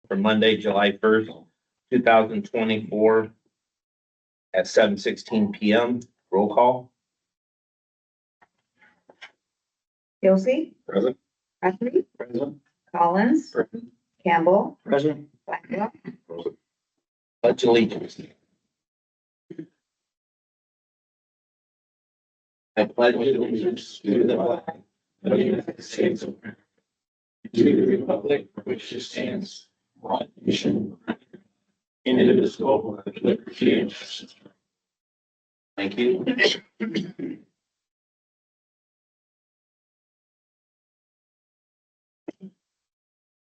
for Monday, July 1st, 2024 at 7:16 PM. Roll call. Kelsey, Present. Heffley, Present. Collins, Present. Campbell, Present. Blackwell, Pledge allegiance. I pledge allegiance to the flag of the United States of America, to the republic for which it stands, one nation, indivisible, with liberty and justice. Thank you.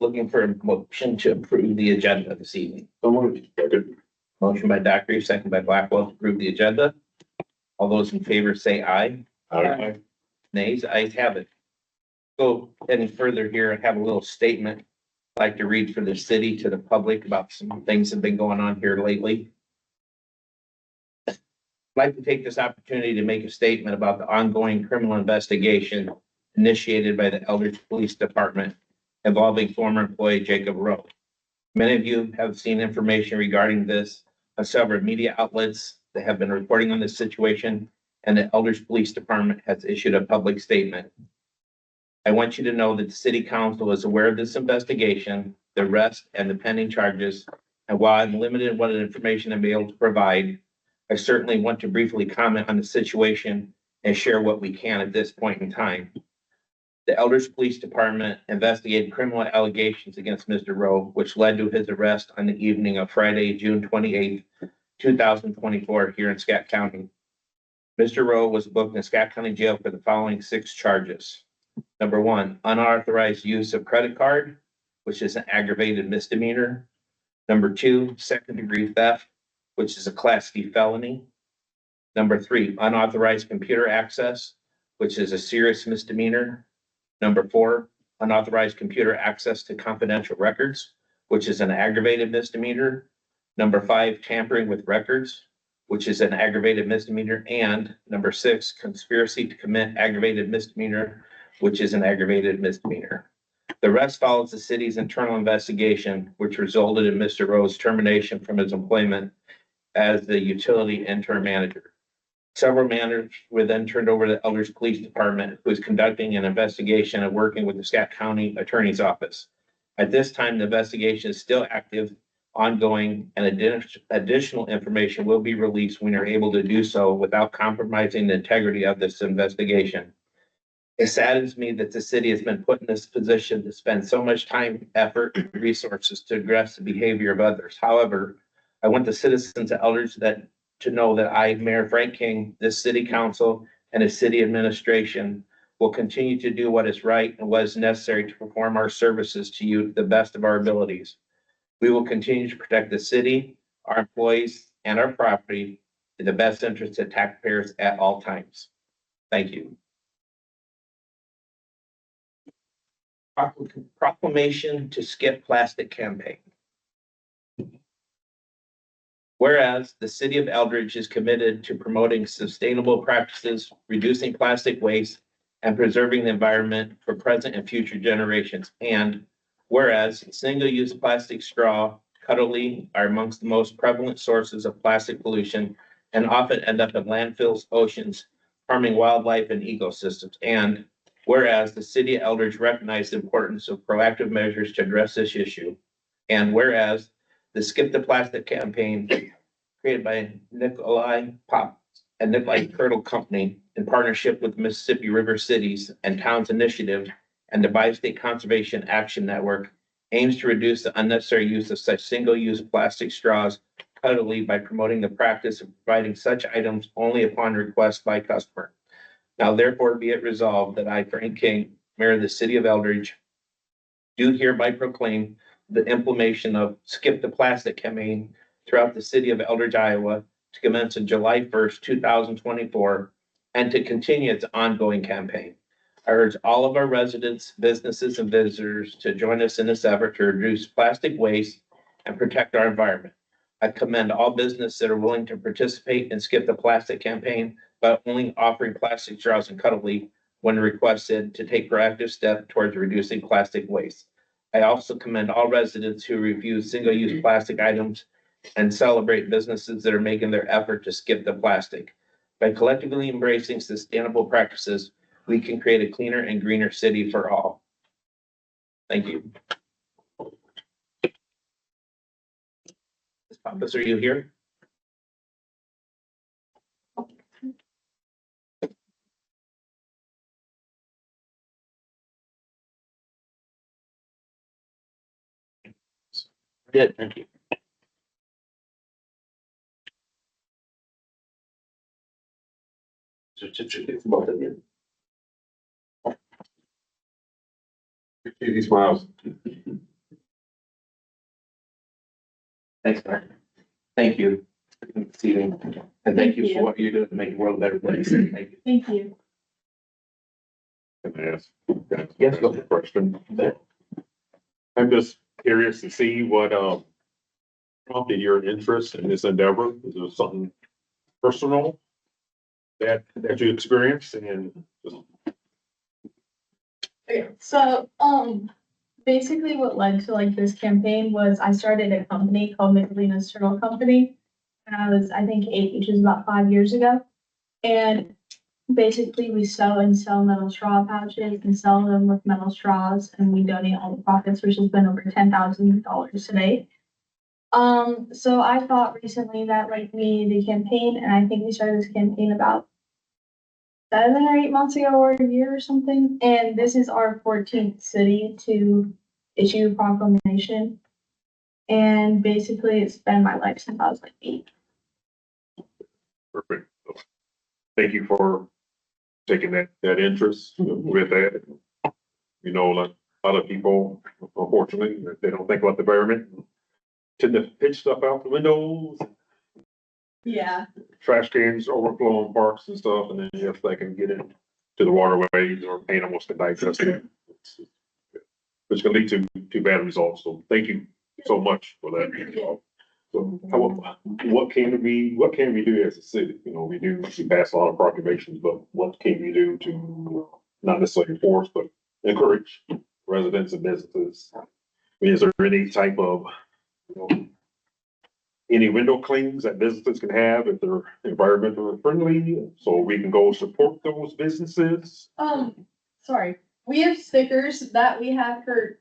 Looking for a motion to approve the agenda this evening. Motion by Dockery, second by Blackwell to approve the agenda. All those in favor say aye. Aye. Nays, ayes have it. Go any further here, I have a little statement I'd like to read for the city to the public about some things that have been going on here lately. I'd like to take this opportunity to make a statement about the ongoing criminal investigation initiated by the Eldridge Police Department involving former employee Jacob Rowe. Many of you have seen information regarding this on several media outlets that have been reporting on this situation, and the Eldridge Police Department has issued a public statement. I want you to know that the city council is aware of this investigation, the arrest, and the pending charges. And while I'm limited in what information I'm able to provide, I certainly want to briefly comment on the situation and share what we can at this point in time. The Eldridge Police Department investigated criminal allegations against Mr. Rowe, which led to his arrest on the evening of Friday, June 28th, 2024, here in Scott County. Mr. Rowe was booked in Scott County Jail for the following 6 charges. Number 1, unauthorized use of credit card, which is an aggravated misdemeanor. Number 2, second-degree theft, which is a Class D felony. Number 3, unauthorized computer access, which is a serious misdemeanor. Number 4, unauthorized computer access to confidential records, which is an aggravated misdemeanor. Number 5, tampering with records, which is an aggravated misdemeanor. And number 6, conspiracy to commit aggravated misdemeanor, which is an aggravated misdemeanor. The rest follows the city's internal investigation, which resulted in Mr. Rowe's termination from his employment as the utility interim manager. Several matters were then turned over to the Eldridge Police Department, who is conducting an investigation and working with the Scott County Attorney's Office. At this time, the investigation is still active, ongoing, and additional information will be released when you're able to do so without compromising the integrity of this investigation. It saddens me that the city has been put in this position to spend so much time, effort, and resources to address the behavior of others. However, I want the citizens of Eldridge to know that I, Mayor Frank King, this city council, and the city administration will continue to do what is right and what is necessary to perform our services to you to the best of our abilities. We will continue to protect the city, our employees, and our property in the best interest of taxpayers at all times. Thank you. Proclamation to skip plastic campaign. Whereas the city of Eldridge is committed to promoting sustainable practices, reducing plastic waste, and preserving the environment for present and future generations. And whereas single-use plastic straw, cutlery are amongst the most prevalent sources of plastic pollution and often end up in landfills, oceans, harming wildlife and ecosystems. And whereas the city of Eldridge recognized the importance of proactive measures to address this issue. And whereas the Skip the Plastic campaign created by Nikolai Pop and Nikolai Turtle Company in partnership with Mississippi River Cities and Towns Initiative and the Bi-State Conservation Action Network aims to reduce the unnecessary use of such single-use plastic straws cutlery by promoting the practice of providing such items only upon request by customer. Now therefore be it resolved that I, Frank King, Mayor of the City of Eldridge, do hereby proclaim the implementation of Skip the Plastic campaign throughout the city of Eldridge, Iowa, to commence on July 1st, 2024, and to continue its ongoing campaign. I urge all of our residents, businesses, and visitors to join us in this effort to reduce plastic waste and protect our environment. I commend all businesses that are willing to participate in Skip the Plastic campaign by only offering plastic straws and cutlery when requested to take proactive steps towards reducing plastic waste. I also commend all residents who refuse single-use plastic items and celebrate businesses that are making their effort to skip the plastic. By collectively embracing sustainable practices, we can create a cleaner and greener city for all. Thank you. Ms. Pappas, are you here? Good, thank you. It's both of you. He smiles. Thanks, Mark. Thank you. Stephen, and thank you for what you do to make the world a better place. Thank you. Thank you. Can I ask? Yes, go a question? I'm just curious to see what, prompted your interest in this endeavor. Is there something personal that you experienced and just Okay, so, basically what led to like this campaign was I started a company called Michelina's Turtle Company. And I was, I think 8, which was about 5 years ago. And basically we sew and sell metal straw pouches and sell them with metal straws and we donate all the profits, which has been over $10,000 today. So I thought recently that like we needed a campaign and I think we started this campaign about 7 or 8 months ago or a year or something. And this is our 14th city to issue a proclamation. And basically it's been my life since I was like 8. perfect? Thank you for taking that interest with that. You know, a lot of people, unfortunately, they don't think about the environment. Tend to pitch stuff out the windows, Yeah. trash cans overflowing parks and stuff, and then if they can get into the waterways or animals can digest it. Which can lead to bad results. So thank you so much for that. So what can we do as a city? You know, we pass a lot of proclamations, but what can we do to not necessarily enforce, but encourage residents and businesses? I mean, is there any type of, you know, any window cleans that businesses can have if they're environmentally friendly, so we can go support those businesses? Sorry. We have stickers that we have for,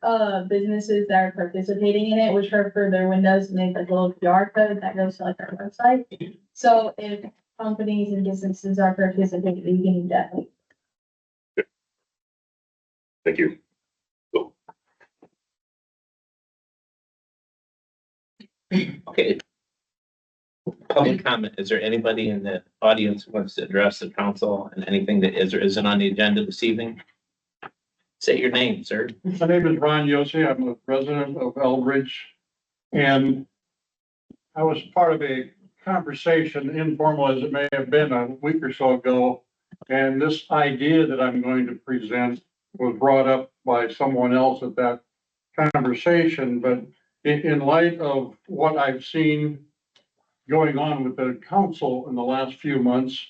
businesses that are participating in it, which are for their windows and they have like a little QR code that goes to like our website. So if companies and businesses are participating, you can definitely. Thank you. Okay. Public comment. Is there anybody in the audience who wants to address the council and anything that is or isn't on the agenda this evening? Say your name, sir. My name is Ron Yossi. I'm a resident of Elbridge. And I was part of a conversation, informal as it may have been a week or so ago. And this idea that I'm going to present was brought up by someone else at that conversation. But in light of what I've seen going on with the council in the last few months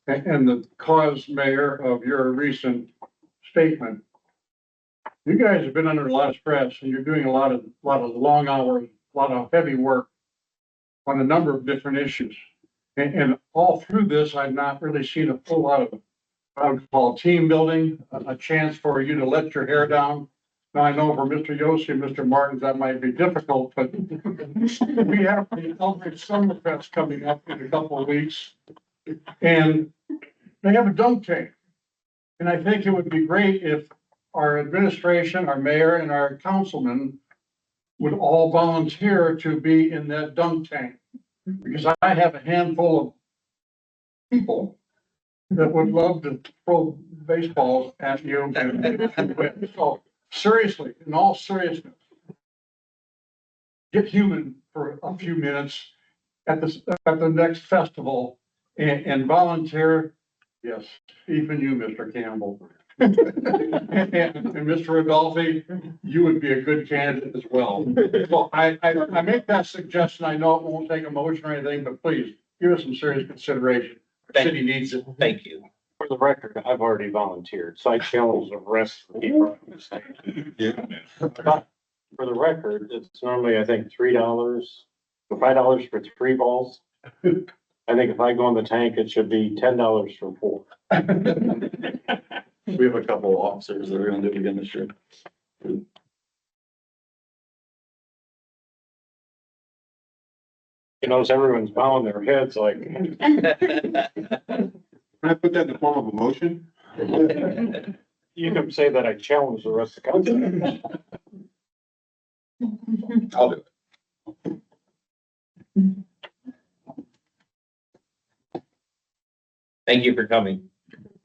and the cause, Mayor, of your recent statement, you guys have been under a lot of stress and you're doing a lot of long hours, a lot of heavy work on a number of different issues. And all through this, I've not really seen a full lot of, I would call team building, a chance for you to let your hair down. Now, I know for Mr. Yossi and Mr. Martins, that might be difficult, but we have the Elbridge Summerfest coming up in a couple of weeks. And they have a dunk tank. And I think it would be great if our administration, our mayor and our councilmen would all volunteer to be in that dunk tank. Because I have a handful of people that would love to throw baseballs at you. So seriously, in all seriousness, get human for a few minutes at the next festival and volunteer. Yes, even you, Mr. Campbell. And Mr. Rodolphe, you would be a good candidate as well. So I make that suggestion. I know it won't take a motion or anything, but please give us some serious consideration. The city needs it. Thank you. For the record, I've already volunteered, so I challenge the rest of the people. for the record, it's normally, I think, $3 or $5 for 3 balls. I think if I go in the tank, it should be $10 for 4. We have a couple of officers that are gonna do it again this year. You know, as everyone's bowing their heads like, Can I put that in the form of a motion? you can say that I challenge the rest of the council. I'll do it. Thank you for coming.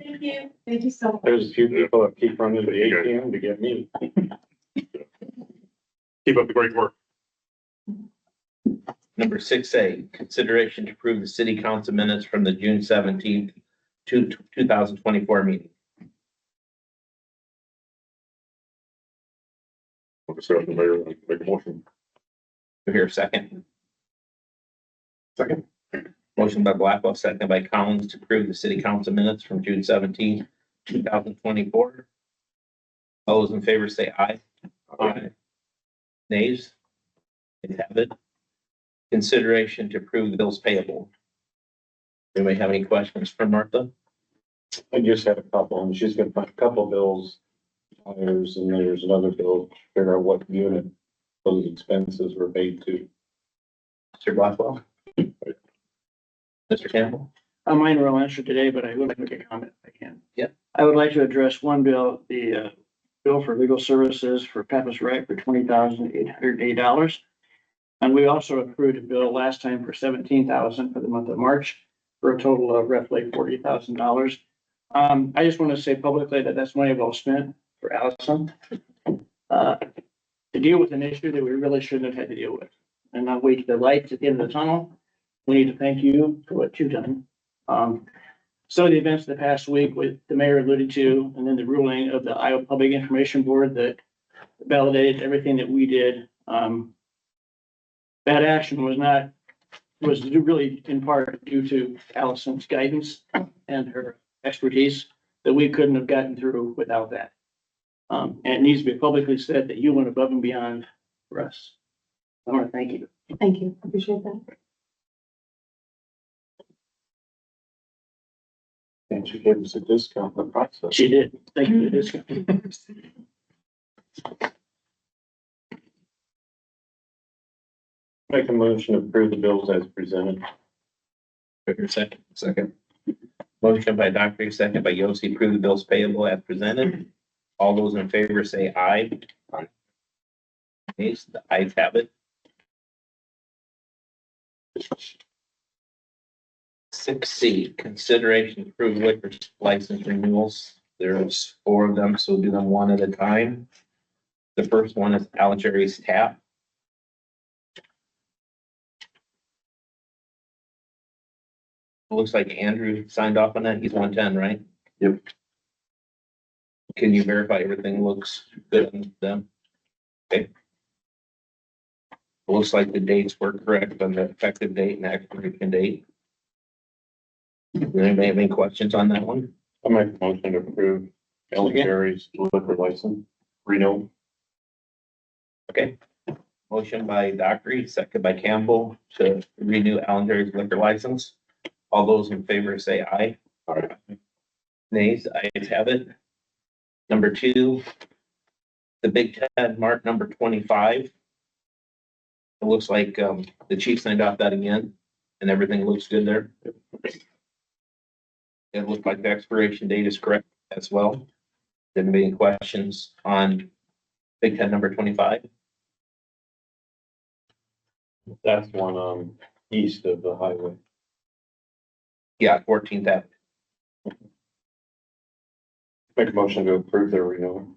Thank you. Thank you so much. There's a few people that keep running to the ATM to get me. Keep up the great work. Number 6A, consideration to approve the city council minutes from the June 17th, 2024 meeting. Discussion, Mayor, make a motion. Do I hear a second? Second. Motion by Blackwell, second by Collins to approve the city council minutes from June 17th, 2024. All those in favor say aye. Aye. Nays? Ayes have it. Consideration to approve the bills payable. Anybody have any questions for Martha? I just had a couple, and she's gonna find a couple bills. Tires, and there's another bill, to figure out what unit those expenses were paid to. Mr. Blackwell? Mr. Campbell? Mine were all answered today, but I would like to make a comment if I can. Yep. I would like to address one bill, the bill for legal services for Pappas Rec for $20,808. And we also approved a bill last time for $17,000 for the month of March, for a total of roughly $40,000. I just want to say publicly that that's money well spent for Allison. To deal with an issue that we really shouldn't have had to deal with. And not wait the lights at the end of the tunnel. We need to thank you for what you've done. Some of the events of the past week with the mayor alluded to, and then the ruling of the Iowa Public Information Board that validated everything that we did. That action was really in part due to Allison's guidance and her expertise that we couldn't have gotten through without that. And it needs to be publicly said that you went above and beyond for us. I want to thank you. Thank you. Appreciate that. And she gave us a discount on the process. She did. Thank you for the discount. Make a motion to approve the bills as presented. Your second. Second. Motion by Dockery, second by Yossi, approve the bills payable as presented. All those in favor say aye. Aye. Nays, the ayes have it. 6C, consideration to approve liquor license renewals. There's 4 of them, so we'll do them one at a time. The first one is Al Jerry's Tap. It looks like Andrew signed off on that. He's 110, right? Yep. Can you verify everything looks good on them? Okay. It looks like the dates were correct on the effective date and expiration date. Does anybody have any questions on that one? I make a motion to approve Ellen Jerry's liquor license renewal. Okay. Motion by Dockery, second by Campbell to renew Allen Dairy's liquor license. All those in favor say aye. Aye. Nays, ayes have it. Number 2, the Big Ten Mark number 25. It looks like the chief signed off that again, and everything looks good there. It looks like the expiration date is correct as well. Didn't be any questions on Big Ten number 25? That's one, east of the highway. Yeah, 14th Avenue. Make a motion to approve their renewal.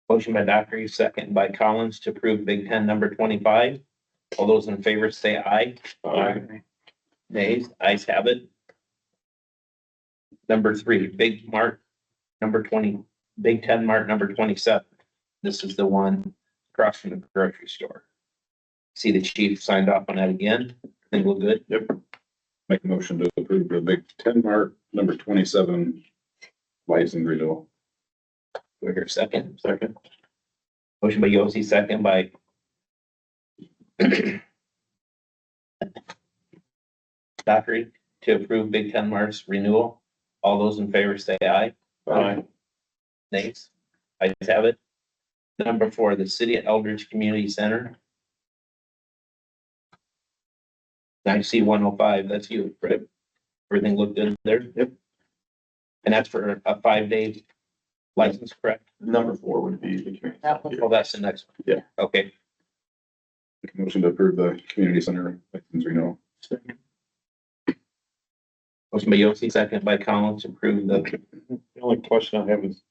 Motion by Dockery, second by Collins to approve Big Ten number 25. All those in favor say aye. Nays, ayes have it. Number 3, Big Mart number 20, Big Ten Mart number 27. This is the one across from the grocery store. See the chief signed off on that again. Think we're good. Yep. Make a motion to approve the Big Ten Mart number 27 license renewal. We're here second. Second. Motion by Yossi, second by Dockery to approve Big Ten Mars renewal. All those in favor say aye. Aye. Nays? Ayes have it. Number 4, the City of Eldridge Community Center. I see 105, that's you, right? Everything looked good there? Yep. And that's for a 5-day license, correct? Number 4 would be the community. Oh, that's the next one. Yeah. Okay, Make a motion to approve the community center license renewal. motion by Yossi, second by Collins to approve the, The only question I have is,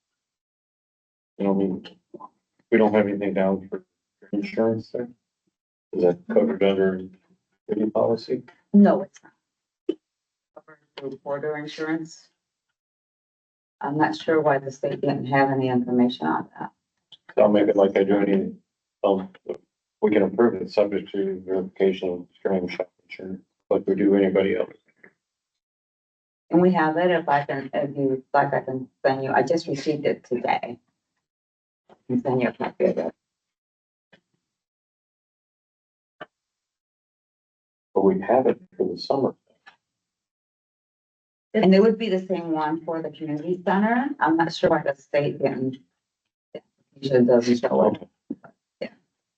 we don't have anything down for insurance there? Is that covered under city policy? No, it's not. Covered through border insurance. I'm not sure why the state didn't have any information on that. So I'll make it like I do any, we can approve it subject to verification of stream shop insurance, like we do anybody else. And we have it, if you like, I can send you, I just received it today. I can send you a copy of it. But we have it for the summer. And it would be the same one for the community center. I'm not sure why the state didn't. It doesn't show it.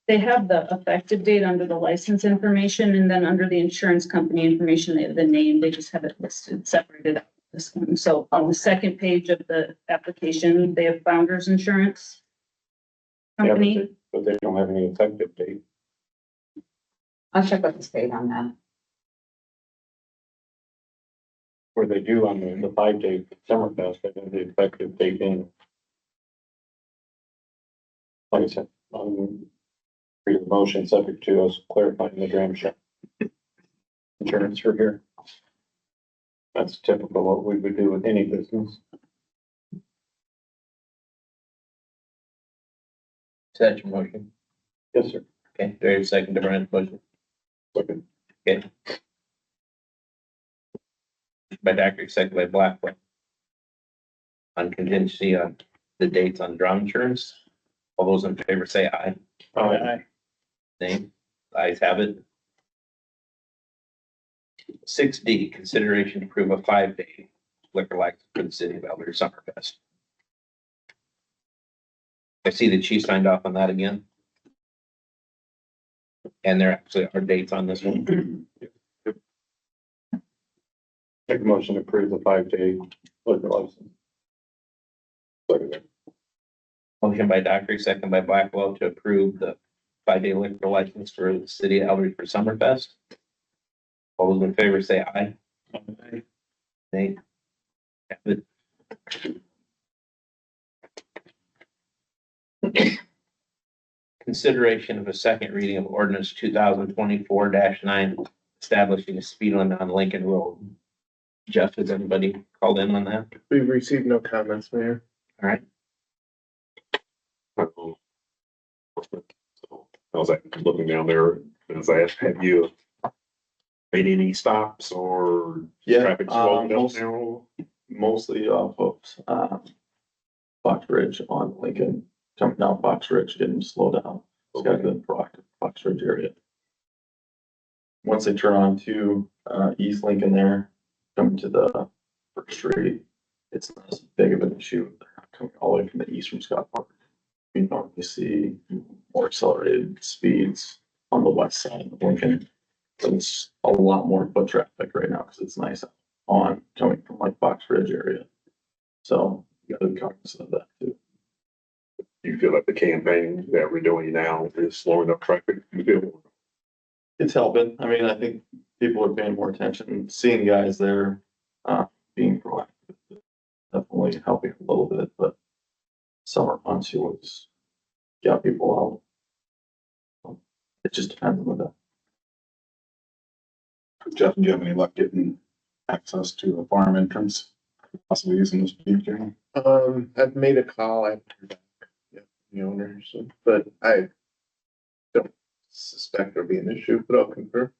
They have the effective date under the license information, and then under the insurance company information, they have the name, they just have it listed, separated out this one. So on the second page of the application, they have Founders Insurance Company. But they don't have any effective date. I'll check with the state on that. Where they do on the 5-day summer fest, they have the effective date in. Like I said, read the motion subject to us clarifying the dram shop insurance for here. That's typical what we would do with any business. is that your motion? Yes, sir. Okay, do I have a second to Brian's motion? Second. Okay. By Dockery, second by Blackwell. On contingency on the dates on drum insurance. All those in favor say aye. Nay? Ayes have it. 6D, consideration to approve a 5-day liquor license for the City of Eldridge Summerfest. I see the chief signed off on that again. And there actually are dates on this one. Make a motion to approve the 5-day liquor license. Motion by Dockery, second by Blackwell to approve the 5-day liquor license for the City of Eldridge for Summerfest. All those in favor say aye. Nay. Have it. Consideration of a second reading of ordinance 2024-9 establishing a speed limit on Lincoln Road. Jeff, has anybody called in on that? We've received no comments, Mayor. All right. So, I was like looking down there, as I asked, have you made any stops or traffic slowing down now? Mostly off of, Fox Ridge on Lincoln, coming down Fox Ridge, didn't slow down. It's got a good proactive Fox Ridge area. Once they turn on to, East Lincoln there, coming to the First Street, it's not as big of an issue. They're not coming all the way from the east from Scott Park. You normally see more accelerated speeds on the west side of Lincoln. So it's a lot more foot traffic right now because it's nice on coming from like Fox Ridge area. So you gotta be cognizant of that too. Do you feel like the campaign that we're doing now is slowing up traffic? You feel? It's helping. I mean, I think people are paying more attention, seeing guys there, being proactive. Definitely helping a little bit, but summer months, you always get people out. It just depends on the day. Jeff, do you have any luck getting access to a farm entrance? Possibly using this speed camera? I've made a call, I haven't heard back yet from the owner, so, but I don't suspect there'll be an issue, but I'll confirm.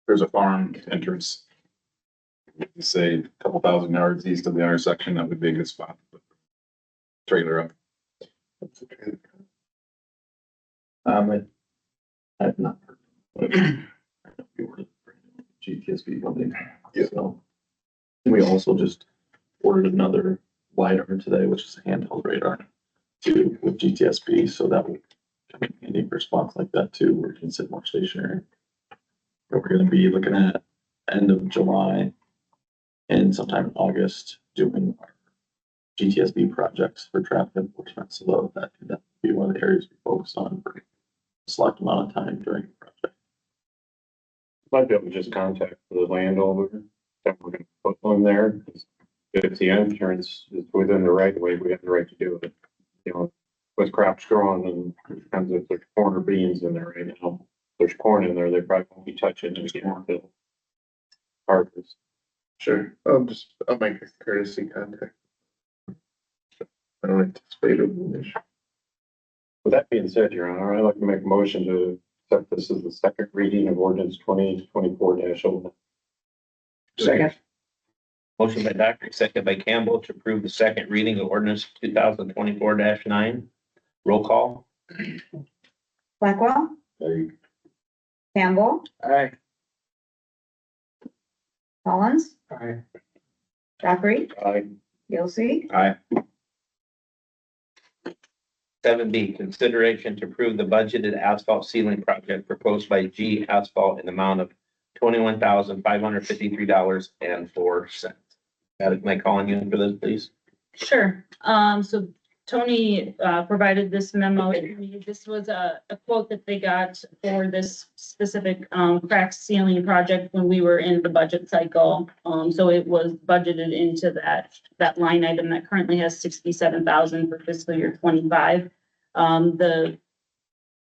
There's a farm entrance. Say a couple thousand yards east of the intersection, that would be a good spot. to put the trailer up. That's a trailer. I've not heard. I know we were GTSB funding. Yeah. So we also just ordered another LiDAR today, which is a handheld radar too with GTSB. So that will come in handy for spots like that too, where you can sit more stationary. But we're gonna be looking at end of July and sometime in August doing our GTSB projects for traffic enforcement. So that could be one of the areas we focus on for a select amount of time during the project. Might be able to just contact the landowner that we're gonna put one there. If the insurance is within the right of way, we have the right to do it. You know, with crops growing and depends if there's corn or beans in there right now. If there's corn in there, they probably won't be touching it again until harvest. Sure, I'll make a courtesy contact. I don't anticipate it being an issue. With that being said, Your Honor, I'd like to make a motion to accept this as the second reading of ordinance 2024-01. Second. Motion by Doctor, second by Campbell to approve the second reading of ordinance 2024-9. Roll call. Blackwell, Campbell, Aye. Collins, Aye. Dockery, Aye. Yossi, Aye. 7B, consideration to approve the budgeted asphalt ceiling project proposed by G Asphalt in the amount of $21,553.04. Am I calling you in for this, please? Sure. So Tony, provided this memo. to me. This was a quote that they got for this specific, crack ceiling project when we were in the budget cycle. So it was budgeted into that line item that currently has 67,000 for fiscal year 25. The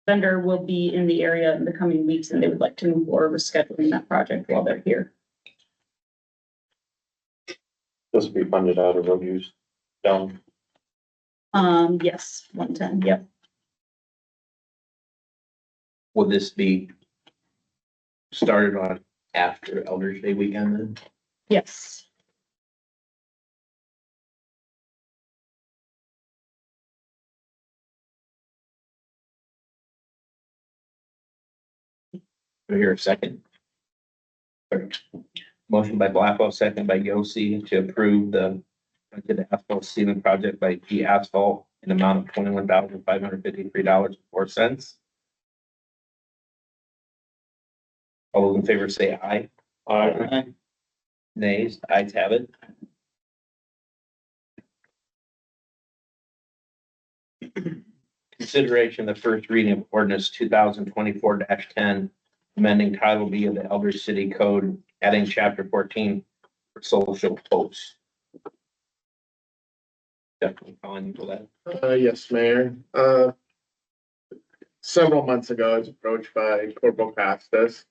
vendor will be in the area in the coming weeks and they would like to move forward with scheduling that project while they're here. This will be funded out of road use down. Yes, 110, yep. Will this be started on after Elder's Day weekend then? Yes. Do I hear a second? Motion by Blackwell, second by Yossi to approve the budgeted asphalt ceiling project by G Asphalt in the amount of $21,553.04. All those in favor say aye. Aye. Nays, ayes have it. Consideration of the first reading of ordinance 2024-10, amending Title B of the Elder City Code, adding chapter 14 for social posts. Definitely calling you for that. Yes, Mayor. Several months ago, I was approached by Corporal Costas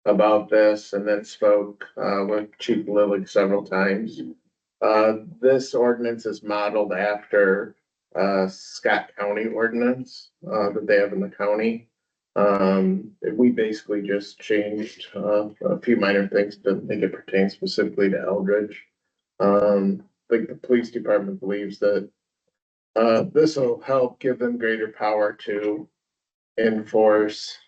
about this and then spoke, with Chief Lillig several times. This ordinance is modeled after, Scott County ordinance, that they have in the county. We basically just changed, a few minor things to make it pertain specifically to Eldridge. I think the police department believes that this will help give them greater power to enforce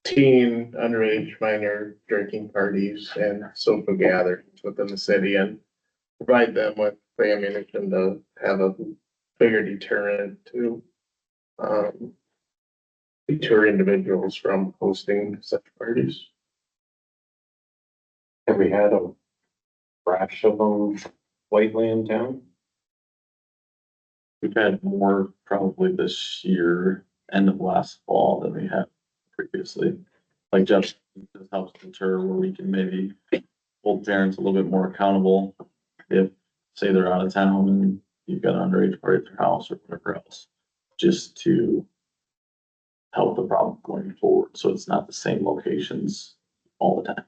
teen, underage, minor drinking parties and social gatherings within the city and provide them with the ammunition to have a bigger deterrent to deter individuals from hosting such parties. Have we had a rash of them lately in town? We've had more probably this year, end of last fall than we had previously. Like Jeff, this helps deter where we can maybe hold parents a little bit more accountable. If, say they're out of town and you've got an underage party at their house or whatever else, just to help the problem going forward. So it's not the same locations all the time.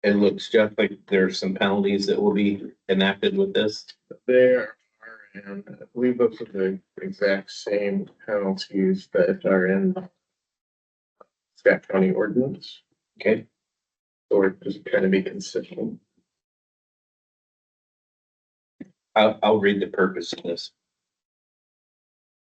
It looks just like there's some penalties that will be enacted with this. There are, and I believe those are the exact same penalties that are in Scott County ordinance, Okay, or just trying to be consistent. I'll read the purpose of this.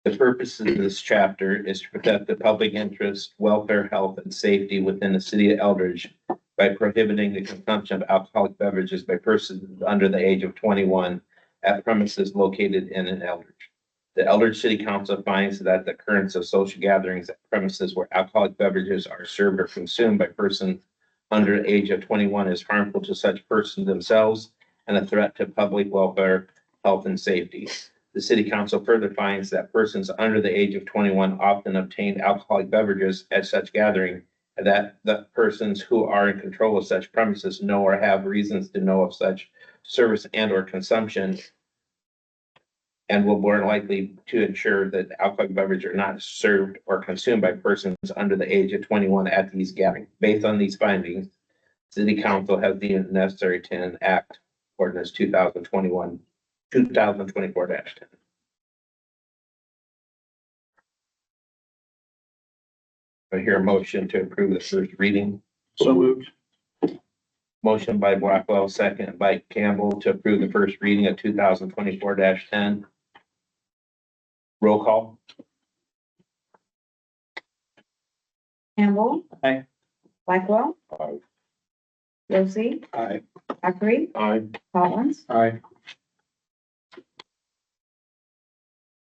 The purpose of this chapter is to protect the public interest, welfare, health, and safety within the city of Eldridge by prohibiting the consumption of alcoholic beverages by persons under the age of 21 at premises located in an Eldridge. The Eldridge City Council finds that the occurrence of social gatherings at premises where alcoholic beverages are served or consumed by persons under the age of 21 is harmful to such persons themselves and a threat to public welfare, health, and safety. The city council further finds that persons under the age of 21 often obtain alcoholic beverages at such gathering, and that the persons who are in control of such premises know or have reasons to know of such service and or consumption, and will more likely to ensure that alcoholic beverages are not served or consumed by persons under the age of 21 at these gatherings. Based on these findings, city council has deemed it necessary to enact ordinance 2024-10. I hear a motion to approve the first reading. So moved. Motion by Blackwell, second by Campbell to approve the first reading of 2024-10. Roll call. Campbell. Aye. Blackwell. Aye. Josie. Aye. Hackery. Aye. Collins. Aye.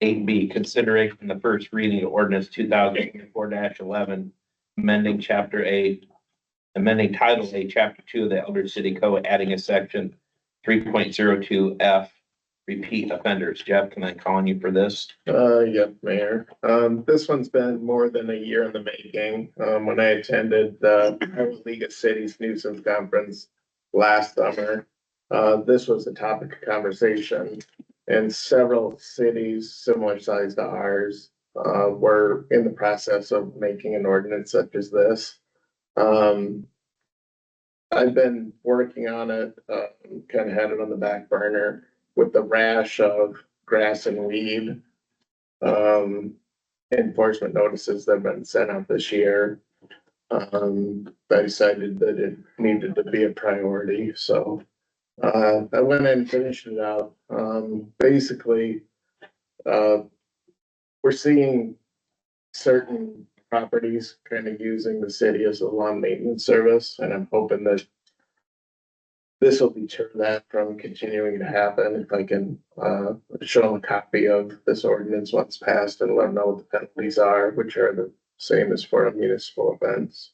8B, consideration of the first reading of ordinance 2024-11, amending chapter 8, amending title 8, chapter 2 of the Eldridge City Code, adding a section 3.02F, repeat offenders. Jeff, can I call on you for this? Yep, Mayor. This one's been more than a year in the making. When I attended the Iowa League of Cities nuisance conference last summer, this was a topic of conversation. And several cities similar size to ours, were in the process of making an ordinance such as this. I've been working on it, kind of had it on the back burner with the rash of grass and weed. Enforcement notices that have been sent out this year. I decided that it needed to be a priority, so. I went and finished it out. Basically, we're seeing certain properties kind of using the city as a lawn maintenance service, and I'm hoping that this will deter that from continuing to happen. If I can, show them a copy of this ordinance once passed and let them know what the penalties are, which are the same as for a municipal offense.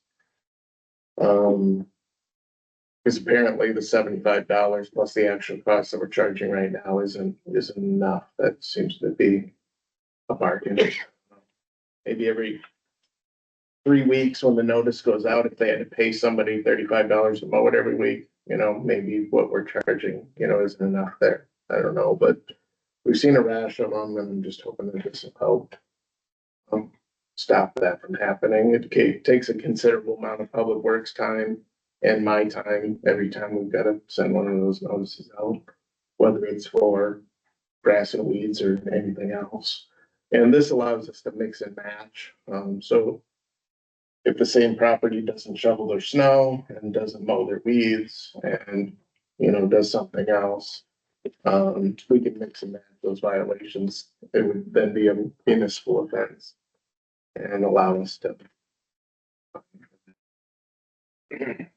Because apparently the $75 plus the actual cost that we're charging right now isn't enough. That seems to be a bargain. Maybe every 3 weeks when the notice goes out, if they had to pay somebody $35 to mow it every week, maybe what we're charging, isn't enough there. I don't know, but we've seen a rash of them and I'm just hoping that this will help stop that from happening. It takes a considerable amount of public works time and my time every time we've got to send one of those notices out, whether it's for grass and weeds or anything else. And this allows us to mix and match. So if the same property doesn't shovel their snow and doesn't mow their weeds and, does something else, we can mix and match those violations. It would then be a municipal offense and allow us to.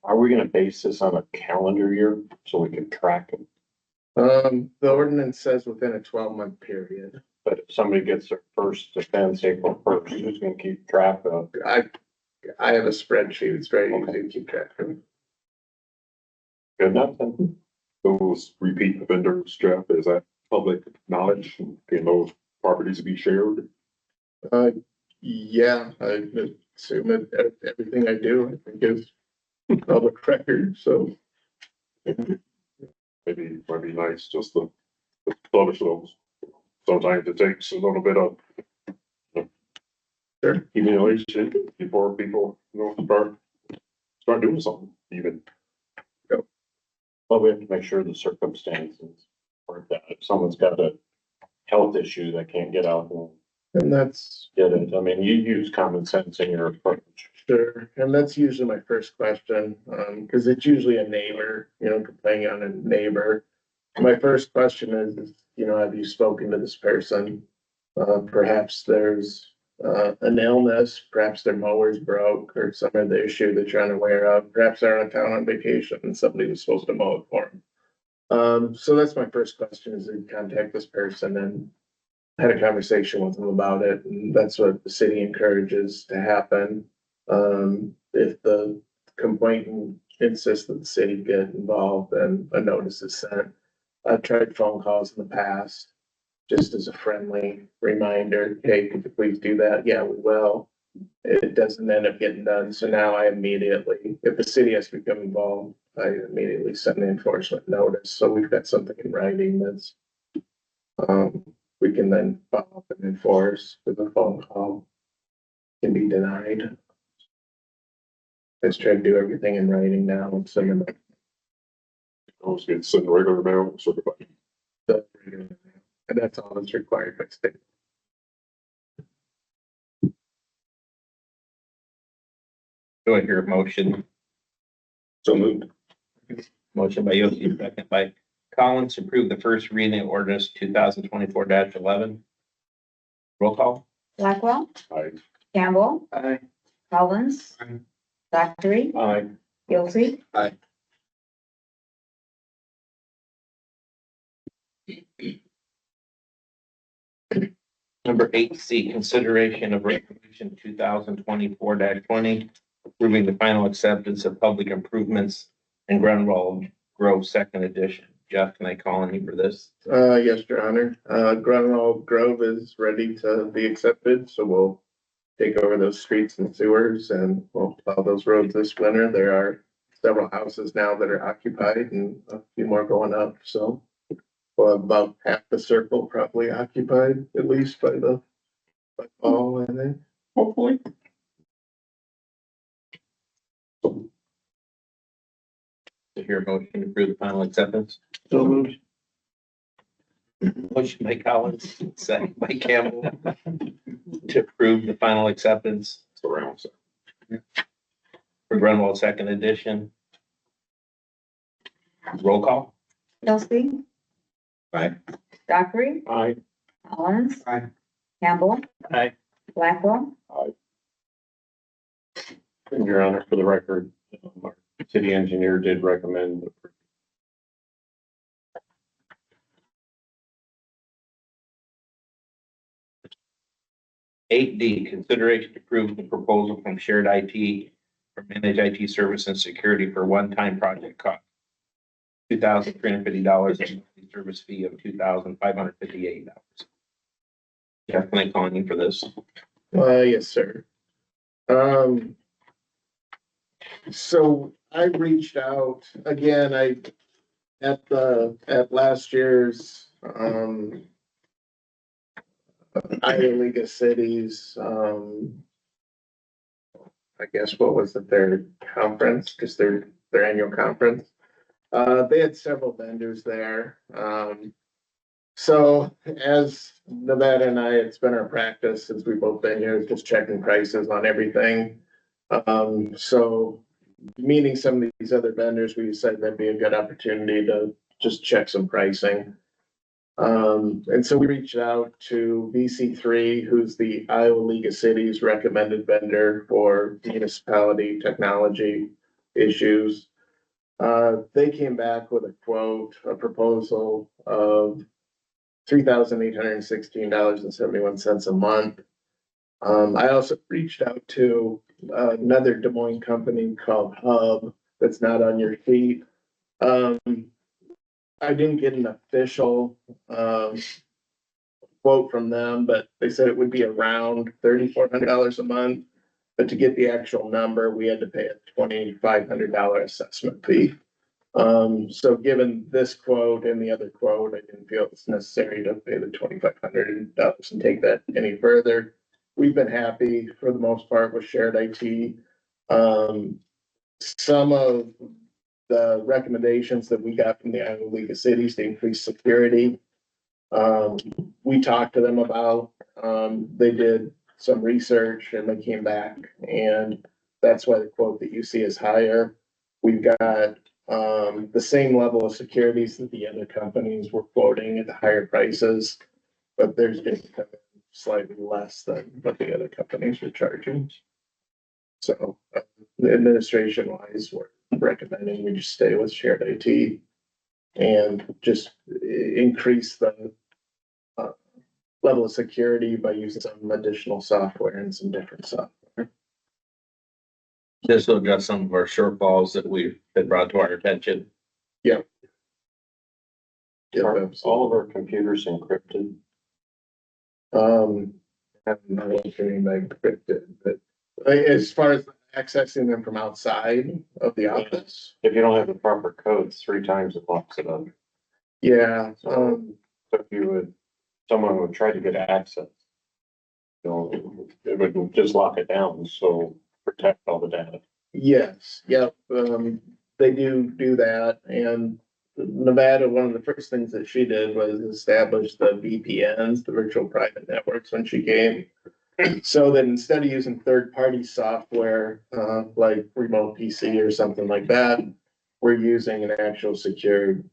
Are we gonna base this on a calendar year so we can track it? The ordinance says within a 12-month period. But if somebody gets their first offense April 1st, who's gonna keep track of? I have a spreadsheet. It's very easy to keep track of. Good enough then? Those repeat offenders, Jeff, is that public knowledge? Can those properties be shared? Yeah, I assume that everything I do, I think is public record, so. Maybe it might be nice just to publish those. Sometimes it takes a little bit of Sure. humiliation before people, start doing something even. Well, we have to make sure the circumstances are that if someone's got a health issue that can't get out And that's, and get it. I mean, you use common sense in your approach. sure, and that's usually my first question, because it's usually a neighbor, complaining on a neighbor. My first question is, have you spoken to this person? Perhaps there's, an illness, perhaps their mower's broke or some other issue that you're unaware of. Perhaps they're out of town on vacation and somebody was supposed to mow it for them. So that's my first question is to contact this person and had a conversation with them about it. And that's what the city encourages to happen. If the complainant insists that the city get involved, then a notice is sent. I've tried phone calls in the past, just as a friendly reminder, hey, could you please do that? Yeah, we will. It doesn't end up getting done, so now I immediately, if the city has to become involved, I immediately send the enforcement notice, so we've got something in writing that's we can then follow up and enforce with a phone call can be denied. Let's try to do everything in writing now and send them Always get sent regular mail, certified. the, and that's all that's required by state. Do I hear a motion? So moved. Motion by Yoshi, second by Collins, to approve the first reading of ordinance 2024-11. Roll call. Blackwell, Aye. Campbell, Aye. Collins, Aye. Dockery, Aye. Guilty, Number 8C, consideration of resolution 2024-20, approving the final acceptance of public improvements in Grunwald Grove Second Edition. Jeff, can I call on you for this? Yes, Your Honor. Grunwald Grove is ready to be accepted, so we'll take over those streets and sewers and we'll plow those roads this winter. There are several houses now that are occupied and a few more going up, so we'll have about half the circle probably occupied, at least by fall, I think. Hopefully. To hear a motion to approve the final acceptance. So moved. Motion by Collins, second by Campbell, to approve the final acceptance It's around, so. for Grunwald Second Edition. Roll call. Guilty. Aye. Dockery, Aye. Collins. Aye. Campbell. Aye. Blackwell, And Your Honor, for the record, our city engineer did recommend. 8D, consideration to approve the proposal from Shared IT for managed IT service and security for one-time project cost. $2,350 and monthly service fee of $2,558. Jeff, can I call on you for this? Yes, sir. So I reached out again, at last year's, Iowa League of Cities, I guess, what was it, their conference, just their annual conference. They had several vendors there. So as Nevada and I, it's been our practice since we've both been here, just checking prices on everything. So meeting some of these other vendors, we decided that'd be a good opportunity to just check some pricing. And so we reached out to VC3, who's the Iowa League of Cities recommended vendor for municipality technology issues. They came back with a quote, a proposal of $3,816.71 a month. I also reached out to another Des Moines company called Hub that's not on your sheet. I didn't get an official quote from them, but they said it would be around $3,400 a month. But to get the actual number, we had to pay a $2,500 assessment fee. So given this quote and the other quote, I didn't feel it's necessary to pay the $2,500 and take that any further. We've been happy for the most part with Shared IT. Some of the recommendations that we got from the Iowa League of Cities to increase security, we talked to them about. They did some research and they came back, and that's why the quote that you see is higher. We've got the same level of securities that the other companies were quoting at the higher prices, but there's just slightly less than what the other companies are charging. So, the administration wise, we're recommending we just stay with shared IT and just increase the level of security by using some additional software and some different software. This will address some of our shortfalls that we had brought to our attention. Yep, Are absolutely. all of our computers encrypted? I don't know if anybody encrypted, but as far as accessing them from outside of the office, If you don't have the proper codes, 3 times it locks it up. yeah, So if you would, someone would try to get access. You know, it would just lock it down, so protect all the data. yes, yep, they do that, and Nevada, one of the first things that she did was establish the VPNs, the virtual private networks, when she came. So that instead of using third-party software, like remote PC or something like that, we're using an actual secured,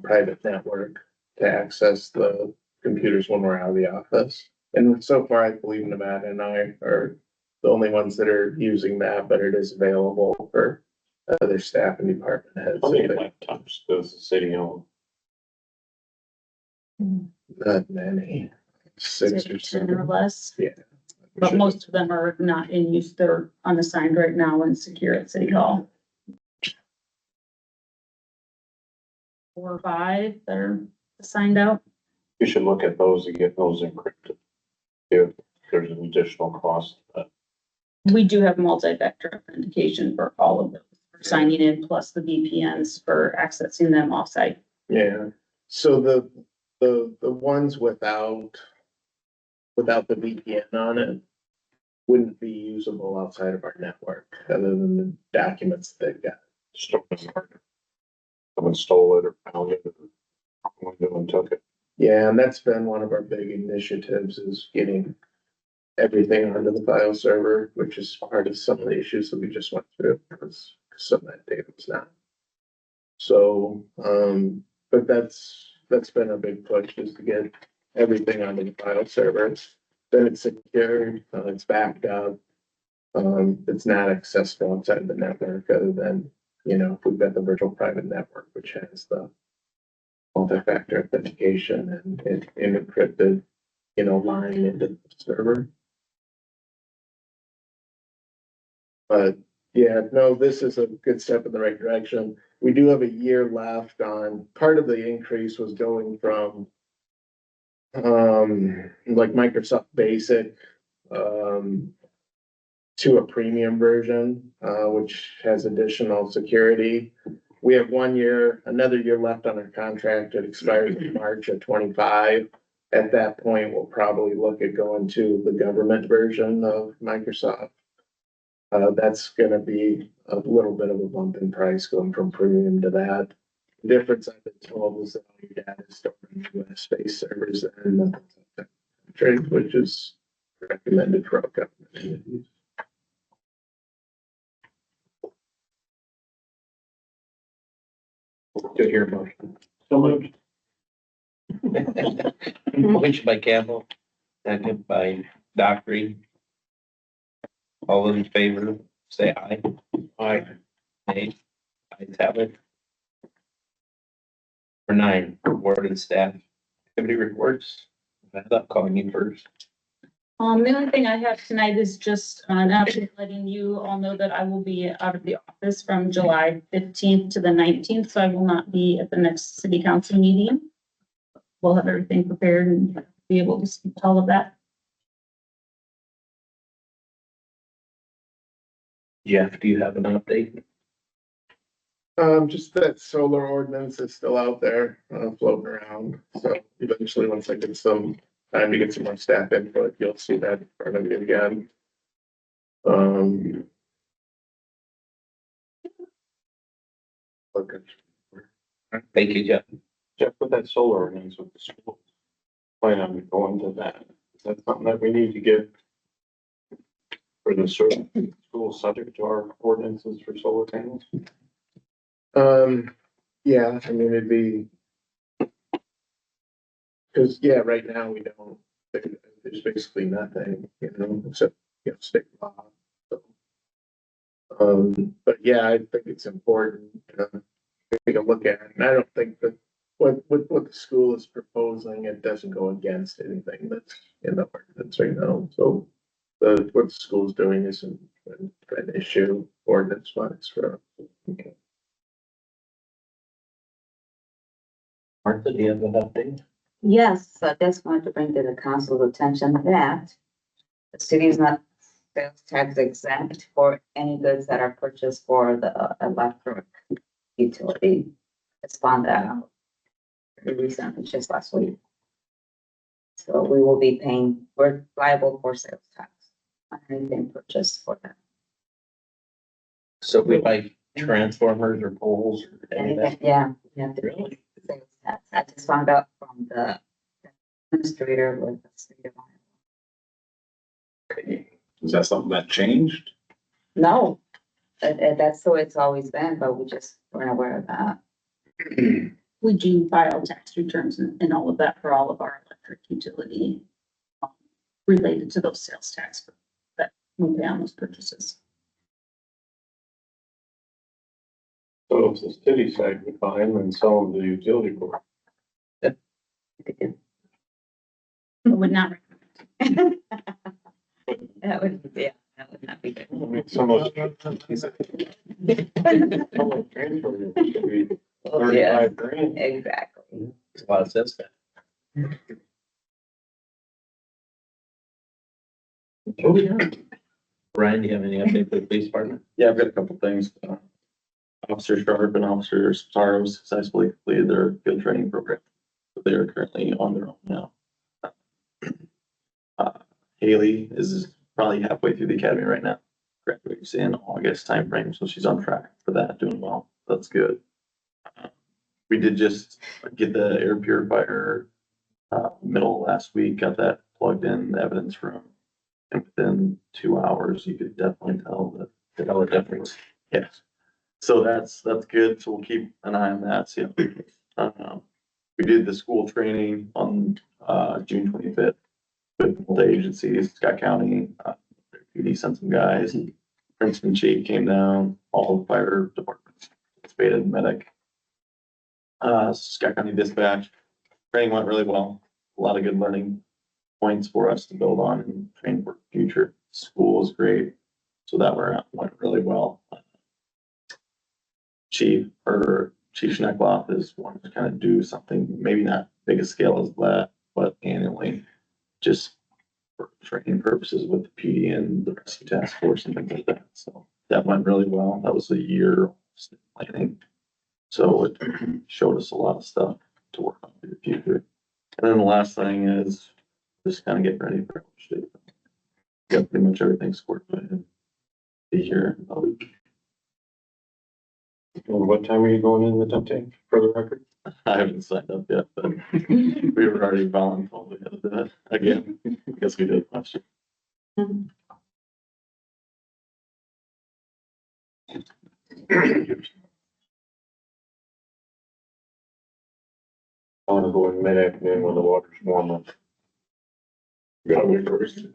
private network to access the computers when we're out of the office. And so far, I believe Nevada and I are the only ones that are using that, but it is available for other staff and department heads. How many laptops does the city own? Not many, 6 or 10 or 7. less. Yeah. But most of them are not in use. They're unassigned right now and secure at City Hall. 4 or 5 that are assigned out. You should look at those and get those encrypted. If there's an additional cost, We do have multi-vector authentication for all of those, for signing in, plus the VPNs for accessing them offsite. Yeah, so the ones without the VPN on it wouldn't be usable outside of our network, other than the documents that they've got. someone stole it or found it or and took it. Yeah, and that's been one of our big initiatives, is getting everything onto the file server, which is part of some of the issues that we just went through, because some of that data was not. So, but that's been a big push, is to get everything onto the file server. Then it's secured, it's backed up. It's not accessible outside the network, other than, if we've got the virtual private network, which has the multi-factor authentication and it encrypted, line into the server. But yeah, no, this is a good step in the right direction. We do have a year left on, part of the increase was going from like Microsoft Basic to a premium version, which has additional security. We have another year left on our contract. It expires in March of 25. At that point, we'll probably look at going to the government version of Microsoft. That's gonna be a little bit of a bump in price going from premium to that. The difference I've been told is that all your data is stored in US-based servers and trade, which is recommended for our government entities. To hear motion. So moved. Motion by Campbell, second by Dockery. All those in favor, say aye. Aye. Nay. Ayes have it. Number 9, board and staff activity reports. I thought calling you first. The only thing I have tonight is just an update letting you all know that I will be out of the office from July 15th to the 19th, so I will not be at the next city council meeting. We'll have everything prepared and be able to speak to all of that. Jeff, do you have an update? Just that solar ordinance is still out there, floating around. So eventually, once I get some time to get some more staff input, you'll see that in front of you again. Okay. Thank you, Jeff. Jeff, with that solar ordinance with the school, plan on going to that. Is that something that we need to get for the school subject to our ordinances for solar panels? Yeah, I mean, it'd be. Cause yeah, right now we don't, there's basically nothing, except, state law. So, but yeah, I think it's important to take a look at it. And I don't think that what the school is proposing, it doesn't go against anything that's in the ordinance right now. So what the school's doing isn't an issue ordinance wise for. Okay. Martha, do you have an update? Yes, so I just wanted to bring to the council's attention that the city is not sales tax exempt for any goods that are purchased for the electric utility. It's found that out recently, just last week. So we will be paying, we're liable for sales tax on anything purchased for that. So we like transformers or poles or anything? Anything, yeah, you have to pay Really? sales tax. I just found out from the administrator with the state of Iowa. Okay. Is that something that changed? No, that's the way it's always been, but we just weren't aware of that. We do file tax returns and all of that for all of our electric utility related to those sales tax that we pay on those purchases. So if the city side would buy them and sell them to the utility board. I would not recommend. That would, yeah, that would not be good. I mean, some of the transfer should be Oh, yeah, 35 grand. exactly. There's a lot of sense there. Brian, do you have any update for the police department? Yeah, I've got a couple things. Officer Sharp and Officer Sparrow successfully completed their field training program. But they are currently on their own now. Haley is probably halfway through the academy right now. Graduates in August timeframe, so she's on track for that, doing well. That's good. We did just get the air purifier middle last week, got that plugged in, the evidence from, and within 2 hours, you could definitely tell the difference. Yes. So that's good. So we'll keep an eye on that. See how we did the school training on June 25th with multi agencies, Scott County, PD sent some guys, Princeton Chief came down, all the fire departments participated, medic. Scott County Dispatch, training went really well. A lot of good learning points for us to build on and train for the future. School is great. So that went really well. Chief Schneckloff is wanting to kind of do something, maybe not big a scale as that, but annually, just for training purposes with the PD and the rescue task force and things like that. So that went really well. That was a year planning. So it showed us a lot of stuff to work on in the future. And then the last thing is just kind of get ready for it. Got pretty much everything scored by the year. And what time are you going in the dump tank for the record? I haven't signed up yet, but we were already voluntold we had to do it again. I guess we did last year. I want to go in mid-afternoon when the water's warmer. Go first.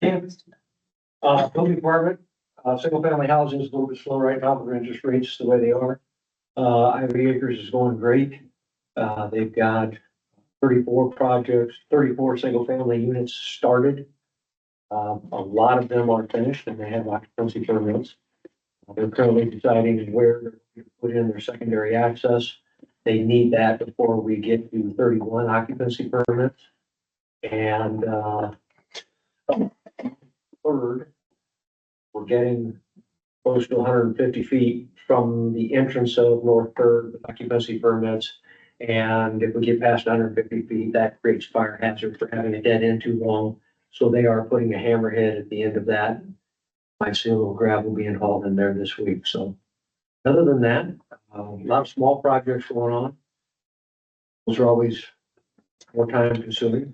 Building department, single family housing is a little bit slow right now, but interest rates the way they are. Ivy Acres is going great. They've got 34 projects, 34 single family units started. A lot of them are finished and they have occupancy permits. They're currently deciding where to put in their secondary access. They need that before we get to 31 occupancy permits. And, third, we're getting close to 150 feet from the entrance of North Third with occupancy permits. And if we get past 150 feet, that creates fire hazard for having a dead end too long. So they are putting a hammerhead at the end of that. Might see a little gravel being hauled in there this week. So other than that, a lot of small projects going on. Those are always more time consuming.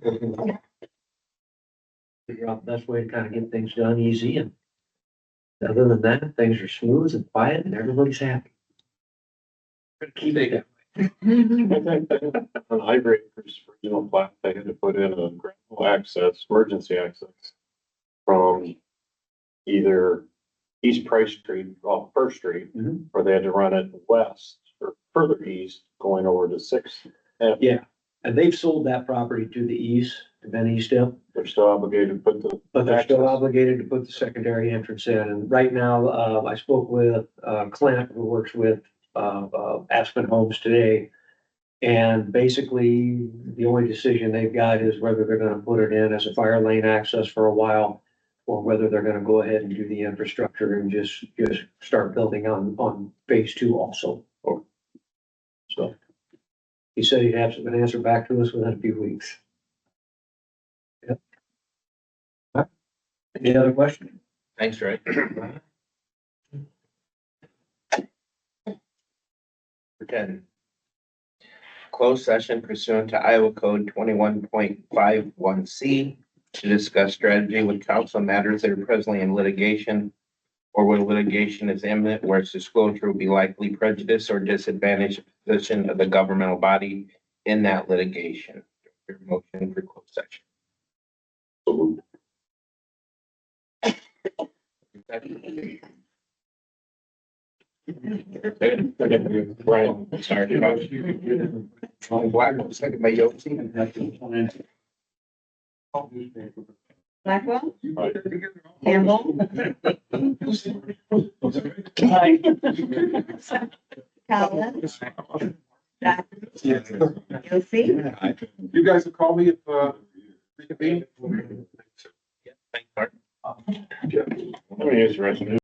Figure out the best way to kind of get things done easy, and other than that, things are smooth and quiet and everybody's happy. Keep it that way. On Ivory Acres original plat, they had to put in a gravel access, emergency access from either East Price Street, off First Street, or they had to run it west or further east, going over to Sixth. And Yeah, and they've sold that property to the east, to Ben Easton, they're still obligated to put the. but they're still access. obligated to put the secondary entrance in. And right now, I spoke with, Clint, who works with, Aspen Homes today. And basically, the only decision they've got is whether they're gonna put it in as a fire lane access for a while, or whether they're gonna go ahead and do the infrastructure and just start building on phase two also. So he said he'd have an answer back to us within a few weeks. Yep. Any other questions? Thanks, Ray. For 10. Closed session pursuant to Iowa Code 21.51C to discuss strategy with council matters that are presently in litigation or where litigation is imminent, where its disclosure will be likely prejudice or disadvantage the position of the governmental body in that litigation. Your motion for closed session. Brian, sorry. Black, second by Yossi. Blackwell? Right. Campbell? Collins? Yossi? You guys will call me if, reconvene? Thanks, Mark. Let me use the resolution.